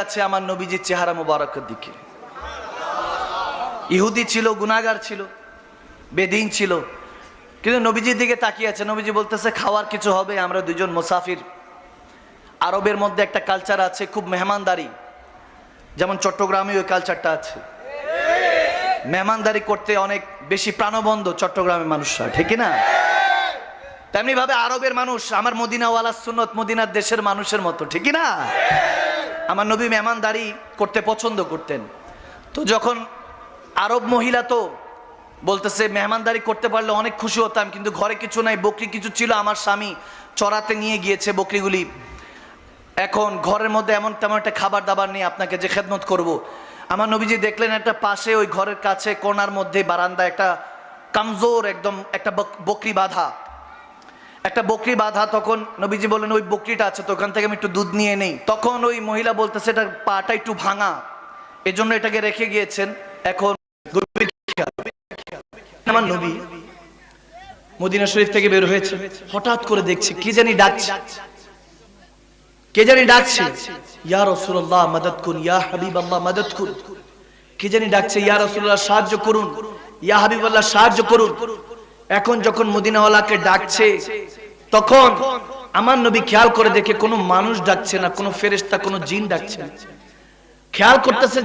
আছে আমার নবীজির চেহারা মোবারকের দিকে। ইহুদি ছিল, গুনাহগার ছিল, বেদিন ছিল, কিন্তু নবীজির দিকে তাকিয়ে আছে। নবীজি বলতেছে খাওয়ার কিছু হবে, আমরা দুজন মুসাফির। আরবের মধ্যে একটা কালচার আছে খুব মেহমানদারি, যেমন চট্টগ্রামে ওই কালচারটা আছে। মেহমানদারি করতে অনেক বেশি প্রাণবন্ত চট্টগ্রামের মানুষরা, ঠিক না? তেমনি ভাবে আরবের মানুষ আমার মদিনাওয়ালা সুন্নত, মদিনার দেশের মানুষের মতো, ঠিক না? আমার নবী মেহমানদারি করতে পছন্দ করতেন। তো যখন আরব মহিলা তো বলতেছে মেহমানদারি করতে পারলে অনেক খুশি হতাম, কিন্তু ঘরে কিছু নাই, বকরি কিছু ছিল, আমার স্বামী চড়াতে নিয়ে গিয়েছে বকরিগুলি, এখন ঘরের মধ্যে এমন তেমন একটা খাবার দাবার নেই, আপনাকে যে খেদমত করব। আমার নবীজি দেখলেন একটা পাশে ওই ঘরের কাছে কোণার মধ্যে বারান্দা একটা কামজোর একদম একটা বকরি বাঁধা, একটা বকরি বাঁধা। তখন নবীজি বললেন ওই বকরিটা আছে তো, ওখান থেকে আমি একটু দুধ নিয়ে নেই। তখন ওই মহিলা বলতেছে এটার পাটা একটু ভাঙা, এজন্য এটাকে রেখে গিয়েছেন। এখন আমার নবী মদিনা শরীফ থেকে বের হয়েছে, হঠাৎ করে দেখছে কে জানি ডাকছে, কে জানি ডাকছে, ইয়া রাসূলুল্লাহ মাদদ করুন, ইয়া হাবিবাল্লাহ মাদদ করুন। কে জানি ডাকছে, ইয়া রাসূলুল্লাহ সাহায্য করুন, ইয়া হাবিবাল্লাহ সাহায্য করুন। এখন যখন মদিনাওয়ালাকে ডাকছে, তখন আমার নবী খেয়াল করে দেখে কোনো মানুষ ডাকছে না, কোনো ফেরেশতা, কোনো জিন ডাকছে না। খেয়াল করতেছে